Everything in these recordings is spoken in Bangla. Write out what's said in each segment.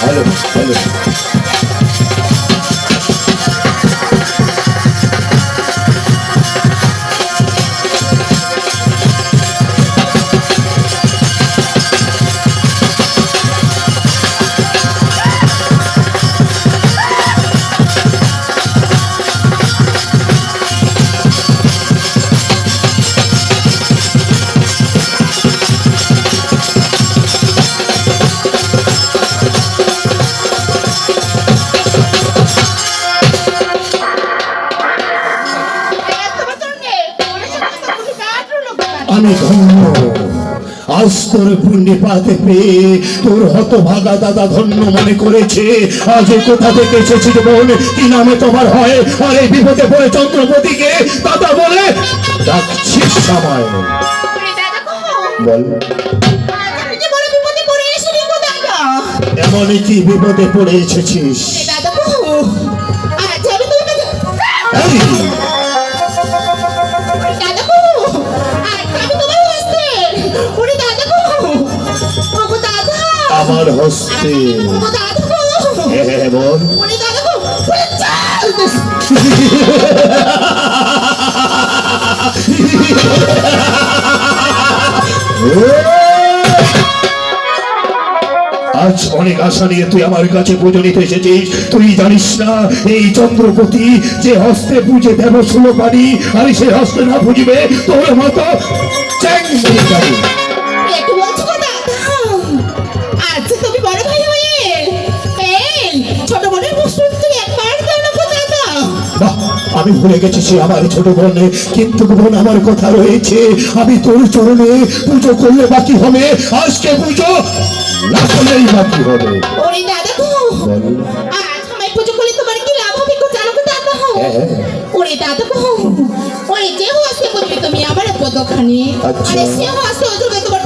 Hello hello. আমি ধন্য, আজ তোর পুণ্যে পাতে পেয়ে তোর হতভাগা দাদা ধন্য মনে করেছে। আজ কোথা থেকে এসেছিস বোন, কি নামে তোমার হয়? আর এই বিপদে পড়ে চন্দ্রপতিকে দাদা বলে ডাকছিস সময় বল। এমনই কি বিপদে পড়ে এসেছিস? আমার হস্তে বল। আজ অনেক আশা নিয়ে তুই আমার কাছে পুজো নিতে এসেছিস। তুই জানিস না এই চন্দ্রপতি যে হস্তে পুজে দেব ষোলো পানি, আর সে হস্তে না পুজিবে তোর মতো আমি ভুলে গেছি সে আমার ছোট বোন, কিন্তু বোন আমার কথা রয়েছে। আমি তোর চরণে পুজো করলে বাকি হবে, আজকে পুজো না করলেই বাকি হবে। তুমি আমার পদখানি তোমার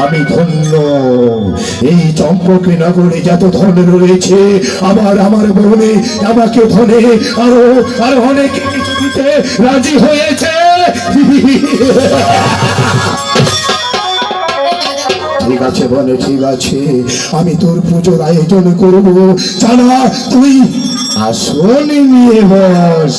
আমি ধন্য, এই চম্পকী নগরে যত ধন রয়েছে আমার বোনে আমাকে ধনে আরো আরো অনেক কিছু দিতে রাজি হয়েছে। ঠিক আছে বলে, ঠিক আছে, আমি তোর পুজোর আয়োজন করবো। জানা তুই আসন নিয়ে বস।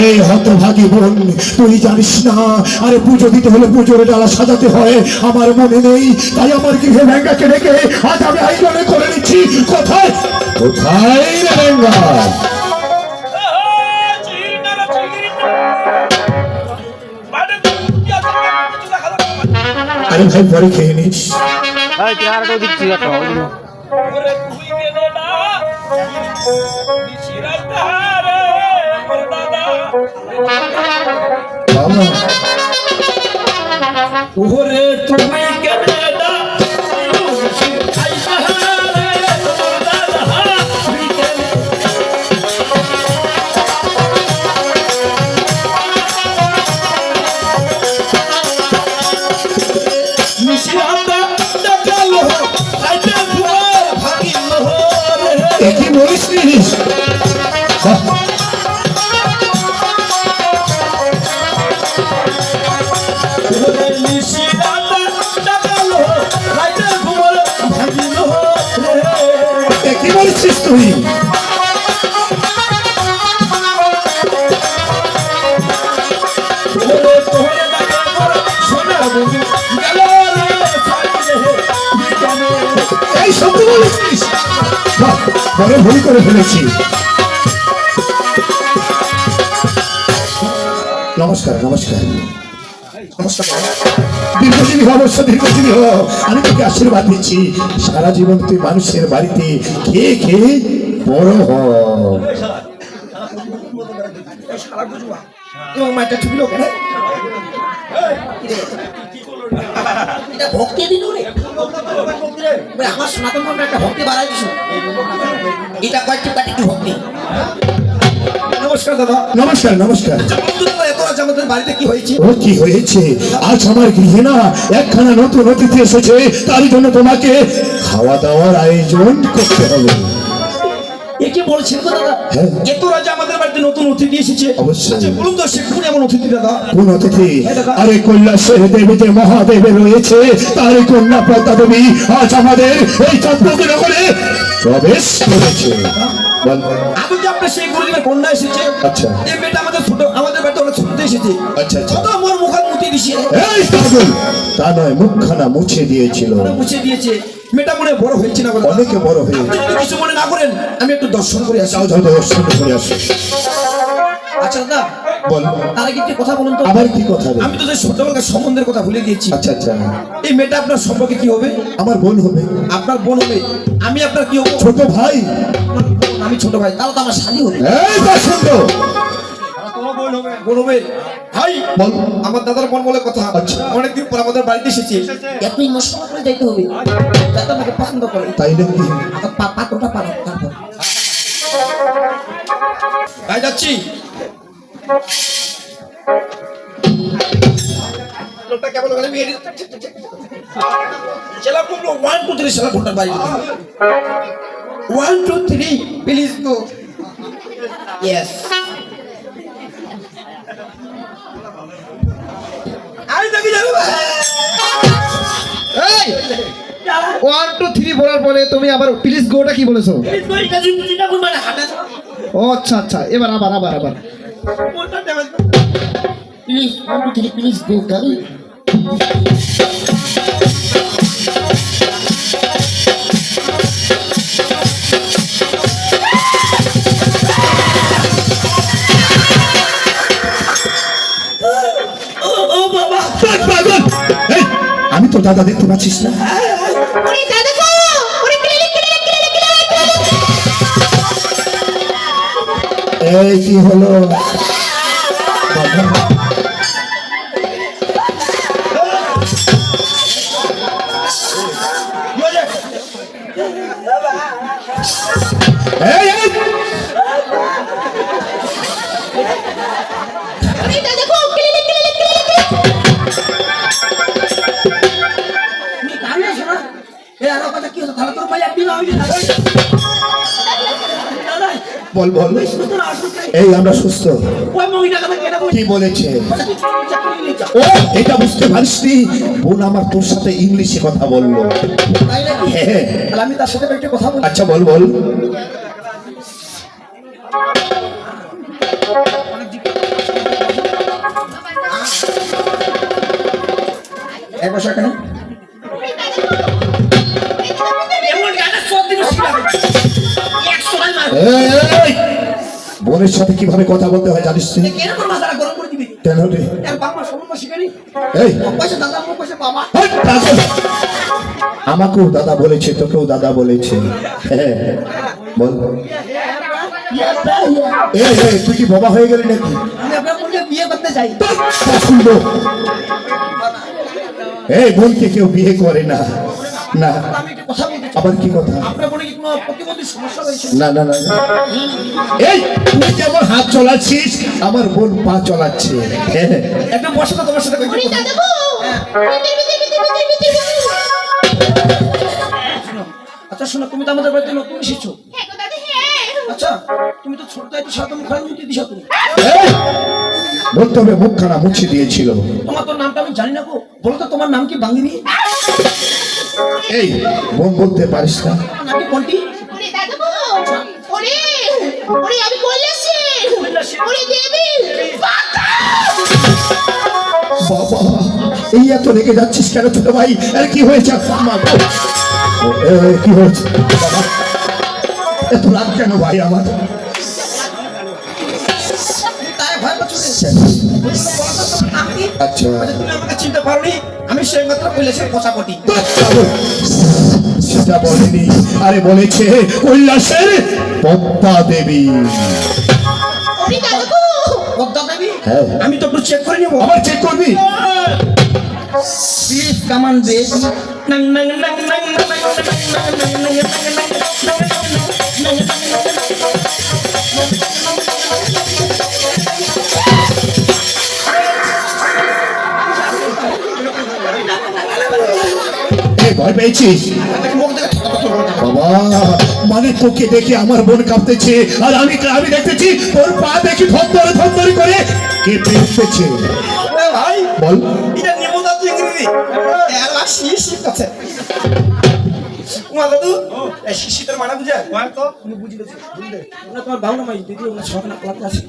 এই হতভাগী বোন, তুই জানিস না, আরে পুজো দিতে হলে পুজোর ডালা সাজাতে হয়। আমার মনে নেই, তাই আমার গৃহে ভেঙ্গাকে রেখে আজ আমি আয়োজনে করে নিচ্ছি। কোথায় কোথায় রে ভেঙ্গা? আরে ভাই পরে খেয়ে নিস। ওরে তুমি কেনেডা কি বলিস? কি বলছিস তুই? এই সত্যি বলছিস? পরে ভুল করে ফেলেছি। নমস্কার নমস্কার। নমস্কার দাদা। দীর্ঘজীবী অবশ্য দীর্ঘজীবী হ। আমি তোকে আশীর্বাদ দিচ্ছি, সারা জীবন তুই মানুষের বাড়িতে খেয়ে খেয়ে বড় হ। সারা বুঝবা এবং মাটা ছুটলো কেন? এটা ভক্তি দিন রে আমার সনাতন ধর্মের একটা ভক্তি বাড়াই দিস এটা কয়েকটি কাটি ভক্তি। নমস্কার দাদা। নমস্কার নমস্কার। এত আজ আমাদের বাড়িতে কি হয়েছে? ও কি হয়েছে? আজ আমার গৃহে না একখানা নতুন অতিথি এসেছে, তার জন্য তোমাকে খাওয়া দাওয়ার আয়োজন করতে হবে। এ কি বলছেন গো দাদা? হ্যাঁ। এত রাজা আমাদের বাড়িতে নতুন অতিথি এসেছে। অবশ্যই। আচ্ছা বলুন তো সে কোন এমন অতিথি দাদা? কোন অতিথি? হ্যাঁ দাদা। আরে কৈলাসের দেবী যে মহাদেবে রয়েছে, তার কন্যা পদ্মা দেবী আজ আমাদের এই চন্দ্রনগরে প্রবেশ করেছে। বল। আগে যে আপনার সেই গুরুদেবের কন্যা এসেছে। আচ্ছা। এই মেয়েটা আমাদের ছোট আমাদের বাড়িতে অনেক ছোট এসেছে। আচ্ছা আচ্ছা। কত আমার মুখার মুতি দিছে। এই পাগল, তা নয়, মুখখানা মুছে দিয়েছিল। মুছে দিয়েছে। মেয়েটা মনে হয় বড় হয়েছে না গো দাদা? অনেকে বড় হয়ে। আপনি যদি কিছু মনে না করেন আমি একটু দর্শন করে আসি। যাও যাও দর্শন করে আসো। আচ্ছা দাদা বল। তার আগে একটি কথা বলুন তো। আবার কি কথা রে? আমি তো যে ছোটবেলাকার সম্বন্ধের কথা ভুলে গিয়েছি। আচ্ছা আচ্ছা। এই মেয়েটা আপনার সম্পর্কে কি হবে? আমার বোন হবে। আপনার বোন হবে। আমি আপনার কি হবো? ছোট ভাই। আমি ছোট ভাই, তাহলে তো আমার শালি হবে। এই পছন্দ। বোন হবে। ভাই বল। আমার দাদার বোন বলে কথা। আচ্ছা। অনেকদিন পর আমাদের বাড়িতে এসেছে। এতই মশলা করে যাইতে হবে দাদা আমাকে পছন্দ করে। তাই নাকি? পাত্রটা পারো তারপর ভাই যাচ্ছি। লোকটা কেমন হলে বিয়ে দিতে চেলা করলো 1 2 3 সালা ভোটার বাড়ি 1 2 3 প্লিজ গো ইয়েস আই দেখি যাবে এই 1 2 3 বলার পরে তুমি আবার প্লিজ গোটা কি বলেছো? প্লিজ গো এটা যদি বুঝি না কোন মানে হাঁটা ও আচ্ছা আচ্ছা, এবার আবার আবার আবার কোনটা দেবে প্লিজ 1 2 3 প্লিজ গো গাড়ি। ও বাবা পাগল। এই, আমি তো দাদা দেখতে পাচ্ছিস না? ওরে দাদা গো, ওরে ক্লিনিক ক্লিনিক ক্লিনিক ক্লিনিক। এই কি হলো? বাবা। এই, এই, ওরে দাদা গো, ক্লিনিক ক্লিনিক ক্লিনিক। তুমি কানে শোনা এ আর কথা কি হলো তাহলে তোর ভাই আপনি না হইছে দাদা বল বল। সুস্থ না অসুস্থ এই আমরা সুস্থ। ওই মহিলা কথা কেন বলছিস কি বলেছে? ও এটা বুঝতে পারিসনি? বোন আমার তোর সাথে ইংলিশে কথা বললো। তাই নাকি? হ্যাঁ। তাহলে আমি তার সাথে একটা কথা বলি। আচ্ছা বল বল। এক বছর কেন এমন গানা সব দিন শিখা 100 বার মার এই, এই, বোনের সাথে কিভাবে কথা বলতে হয় জানিস তুই? কেন তোর মাথাটা গরম করে দিবি কেন রে? এর বাবা সময় শিখানি এই, পয়সা দাদা আমার পয়সা বাবা হাট, পাগল। আমাকেও দাদা বলেছে, তোকেও দাদা বলেছে। হ্যাঁ বল। এই, এই, তুই কি বাবা হয়ে গেলি নাকি? আমি আপনার বোনকে বিয়ে করতে চাই পছন্দ। এই বোনকে কেউ বিয়ে করে না। না। আমি একটা কথা বলতে চাই আবার কি কথা? আপনার বোনে কি কোনো প্রতিবন্ধী সমস্যা হয়েছে না না না না। এই তুই কেমন হাত চলাচ্ছিস? আমার বোন পা চলাচ্ছে। হ্যাঁ। একদম বসে তো তোমার সাথে ওরে কইছি দাদা গো, ভিতর ভিতর ভিতর ভিতর ভিতর। আচ্ছা শোনো তুমি তো আমাদের বাড়িতে নতুন এসেছো হ্যাঁ গো দাদা, হ্যাঁ। আচ্ছা তুমি তো ছোট দায়িত্ব সাথে মুখের মুখে দিছো তুমি এই, বলতে হবে মুখখানা মুছে দিয়েছিল। তোমার তোর নামটা আমি জানি না গো বলো তো তোমার নাম কি বাঙালি এই বোন বলতে পারিস না? তোমার নাম কি কোনটি ওরে দাদা গো, ওরে ওরে আমি কৈলাসে, ওরে দেবী পাতা। বাবা, এই এত রেগে যাচ্ছিস কেন ছোট ভাই? আরে কি হয়েছে? মা গো। কি হয়েছে বাবা? এত রাগ কেন ভাই আমার? তাই ভয় পাচ্ছ রে? বলো তো তোমার নাম কি পাতি আচ্ছা। তুমি আমাকে চিনতে পারোনি আমি সেই মাত্র কৈলাসের কষাকটি সেটা বলেনি, আরে বলেছে কৈলাসের পদ্মা দেবী। ওরে দাদু পদ্মা দেবী হ্যাঁ। আমি তো একটু চেক করে নেবো আবার চেক করবি? প্লিজ কামান বেবি নং নং নং নং নং ভয় পেয়েছিস বাবা? মানে তোকে দেখে আমার বোন কাঁপতেছে, আর আমি দেখতেছি তোর পা দেখি ধর করে কেঁপে উঠতেছে। ভাই বল। এটা নিমতা চিংড়ি এলা শিশি কাছে দাদু শিশি তোর মানা বুঝা তো আমি বুঝি গেছি বুঝলে ওনা তোমার ভালো মাই দিদি ওনা সব না কথা আছে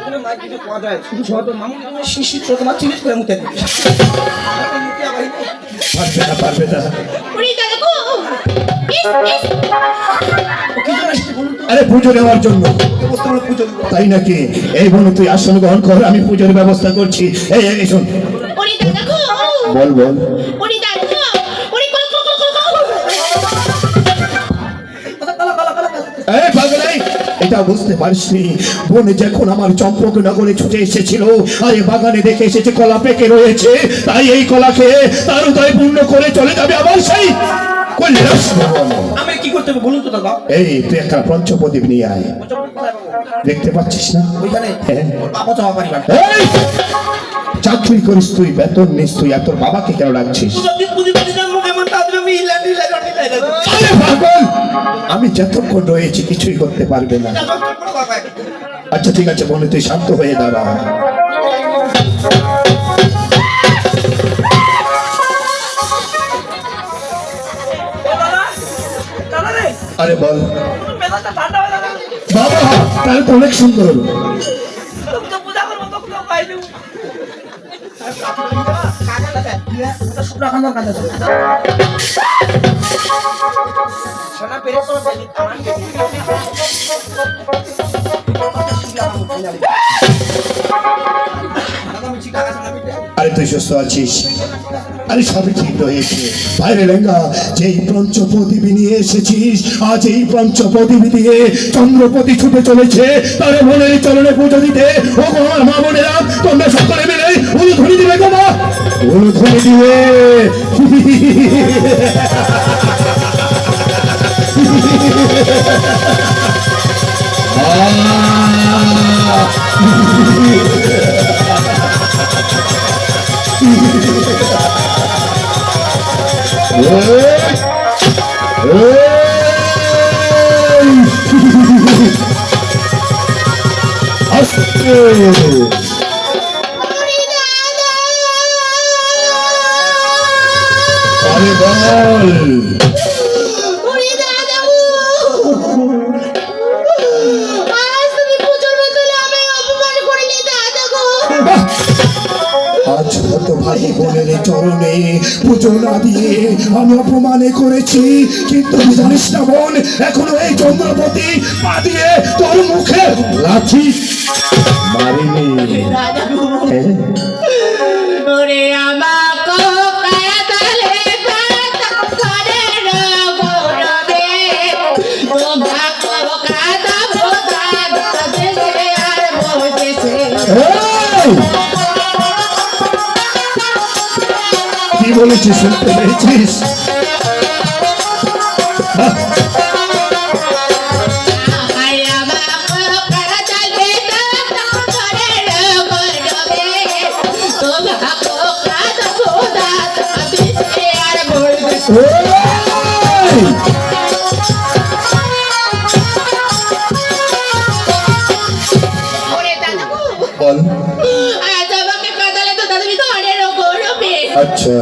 ওনা মাই দিদি কোয়া যায় শুধু সব তো মামু শিশি তো তোমার চিনিস করে মুতে দিবি পারবে না। ওরে দাদু আরে পুজো দেওয়ার জন্য। তাই নাকি? এই বোন তুই আসন গ্রহণ কর, আমি পুজোর ব্যবস্থা করছি। এই শোন। ওরে দাদু বল। ওরে দাদু ওরে কল এই পাগলাই, এটা বুঝতে পারিসনি? বোন যখন আমার চম্পকনগরে ছুটে এসেছিল, আর এই বাগানে দেখে এসেছে কলা পেকে রয়েছে, তাই এই কলা খেয়ে তার উদয় পূর্ণ করে চলে যাবে আবার সেই কৈলাস ভবন। আমি কি করতে হবে বলুন তো দাদা এই তুই একটা পঞ্চপ্রদীপ নিয়ে আয়। দেখতে পাচ্ছিস না ওইখানে হ্যাঁ। ওর বাবা চাওয়া পারিবার এই, চাকরি করিস তুই, বেতন নিস তুই, আর তোর বাবাকে কেন ডাকছিস? আরে পাগল, আমি যতক্ষণ রয়েছি কিছুই করতে পারবে না। আচ্ছা ঠিক আছে বলে তুই শান্ত হয়ে দাঁড়া। আরে বল বাবা, তাহলে তো অনেক সুন্দর। আরে তুই সুস্থ আছিস? আরে সবই ঠিক রয়েছে। বাইরে লেঙ্গা, যেই পঞ্চপ্রদীপী নিয়ে এসেছিস, আজ এই পঞ্চপ্রদীপী দিয়ে চন্দ্রপতি ছুটে চলেছে তারে মনের চরণে পুজো দিতে। ও আমার মা বোনেরা, তোমরা সকলে মিলে উলুধ্বনি দিবে গো মা, উলুধ্বনি দিবে। আরে বল। ওরে দাদু আজ তুমি পুজোর বদলে আমায় অপমান করলে দাদু গো। আজ হত ভাই বোনের চরণে পুজো না দিয়ে আমি অপমানে করেছি, কিন্তু তুই জানিস না বোন, এখনো এই চন্দ্রপতি পা দিয়ে তোর মুখে লাঠি মারিনি। হ্যাঁ? ওরে আমাকে কায়াতালে করে গৌরবে তোমাকে কাদা বোদা দেশে আর বলতেছে। এই! কি বলেছিস শুনতে পেয়েছিস? এই! বল। আচ্ছা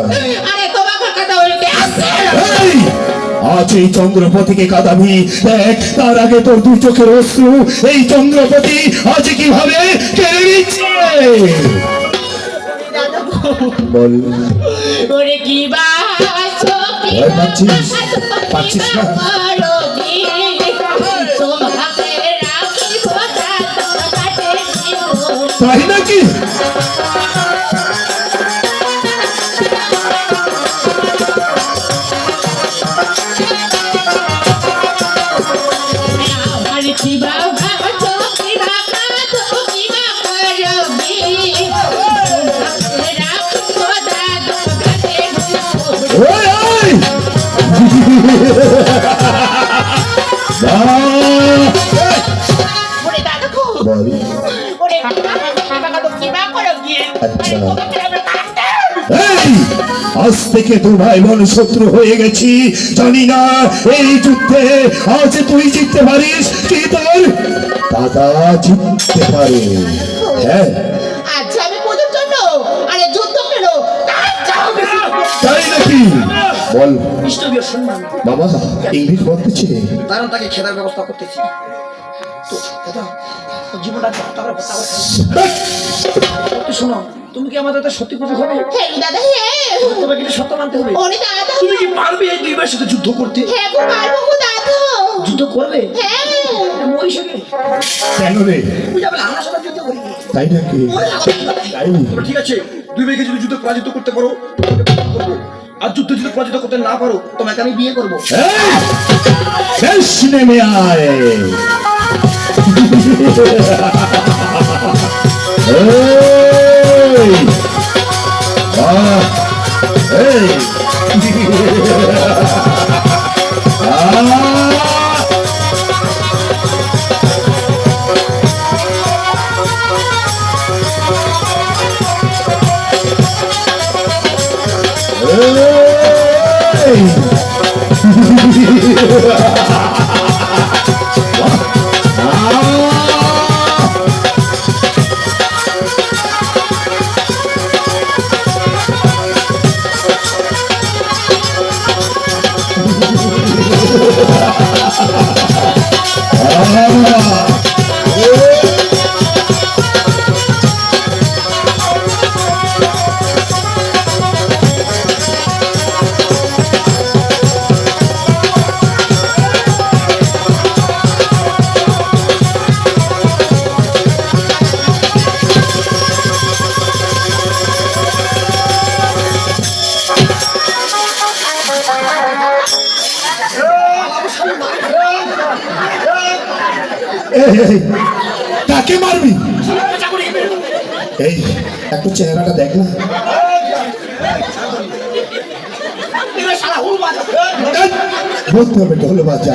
এই! আজ এই চন্দ্রপতিকে কাঁদাবি, দেখ তার আগে তোর দুই চোখের অশ্রু এই চন্দ্রপতি আজ কিভাবে কেড়ে নিচ্ছে। বল। ওরে কি ভয় পাচ্ছিস? পাচ্ছিস না? তাই নাকি? থেকে দু ভাই বোন শত্রু হয়ে গেছি, জানি না এই যুদ্ধে আজ তুই জিততে পারিস কি তোর দাদা জিততে পারে। হ্যাঁ আচ্ছা আমি পুজোর জন্য আরে যুদ্ধ কেন তাই নাকি? বল খ্রিস্টীয় সম্মান বাবা, ইংলিশ বলতেছে। কারণ তাকে খেলার ব্যবস্থা করতেছি। তো দাদা তোর জীবনটা তারপরে শোনো, তুমি কি আমাদের সত্যি পুজো হবে? হ্যাঁ দাদা হ্যাঁ তোমাকে কি সত্য মানতে হবে? ওরে দাদা তুমি কি পারবে এই দুই ভাইয়ের সাথে যুদ্ধ করতে? হ্যাঁ গো পারবো গো দাদা যুদ্ধ করবে? হ্যাঁ মরিস গে কেন রে? তুমি যাবে আমার সাথে যুদ্ধ করি। তাই নাকি? তাই ঠিক আছে, দুই ভাইকে যদি যুদ্ধ পরাজিত করতে পারো করবো, আর যুদ্ধ যদি পরাজিত করতে না পারো তোমাকে আমি বিয়ে করবো। শেষ নেমে আয়। এই! বাহ! এই! এই, কাকে মারবি? এই একটু চেহারাটা দেখ না। বলতে হবে ঢোল বাজা।